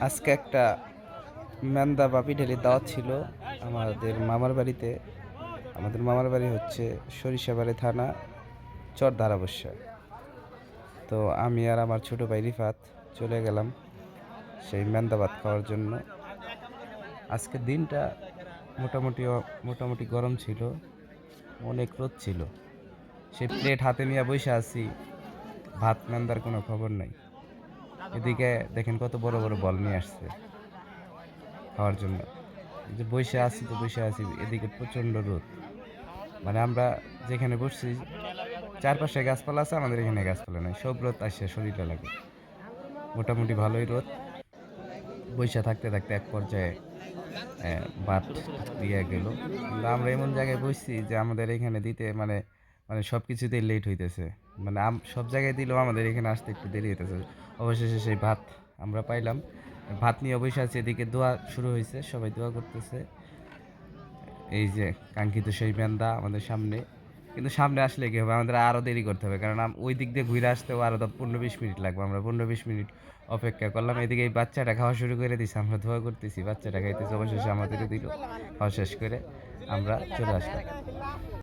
আজকে একটা মেন্দা বা পিঠালির দাওয়াত ছিল আমাদের মামার বাড়িতে। আমাদের মামার বাড়ি হচ্ছে সরিষাবাড়ি থানা, চরধারাবস্যা। তো আমি আর আমার ছোট ভাই রিফাত চলে গেলাম সেই মেন্দা ভাত খাওয়ার জন্য। আজকের দিনটা মোটামুটি মোটামুটি গরম ছিল, অনেক রোদ ছিল। সেই প্লেট হাতে নিয়ে বসে আছি, ভাত মেন্দার কোনো খবর নাই। এদিকে দেখেন কত বড় বড় বল নিয়ে আসছে খাওয়ার জন্য। যে বসে আছি তো বসে আছি, এদিকে প্রচণ্ড রোদ। মানে আমরা যেখানে বসছি চারপাশে গাছপালা আছে, আমাদের এখানে গাছপালা নাই, সব রোদ আসে শরীরে লাগে। মোটামুটি ভালোই রোদ। বৈশা থাকতে থাকতে এক পর্যায়ে ভাত দিয়ে গেল। কিন্তু আমরা এমন জায়গায় বসছি যে আমাদের এখানে দিতে মানে মানে সব কিছুতেই লেট হইতেছে। মানে সব জায়গায় দিলেও আমাদের এখানে আসতে একটু দেরি হইতেছে। অবশেষে সেই ভাত আমরা পাইলাম। ভাত নিয়ে বসে আছি, এদিকে দোয়া শুরু হয়েছে, সবাই দোয়া করতেছে। এই যে কাঙ্ক্ষিত সেই মেন্দা আমাদের সামনে। কিন্তু সামনে আসলে কি হবে, আমাদের আরও দেরি করতে হবে, কারণ ওই দিক দিয়ে ঘুরে আসতেও আরও 15-20 মিনিট লাগবে। আমরা 15-20 মিনিট অপেক্ষা করলাম। এদিকে এই বাচ্চাটা খাওয়া শুরু করে দিছে, আমরা দোয়া করতেছি, বাচ্চাটা খাইতেছে, অবশেষে আমাদেরও দিল। খাওয়া শেষ করে আমরা চলে আসলাম।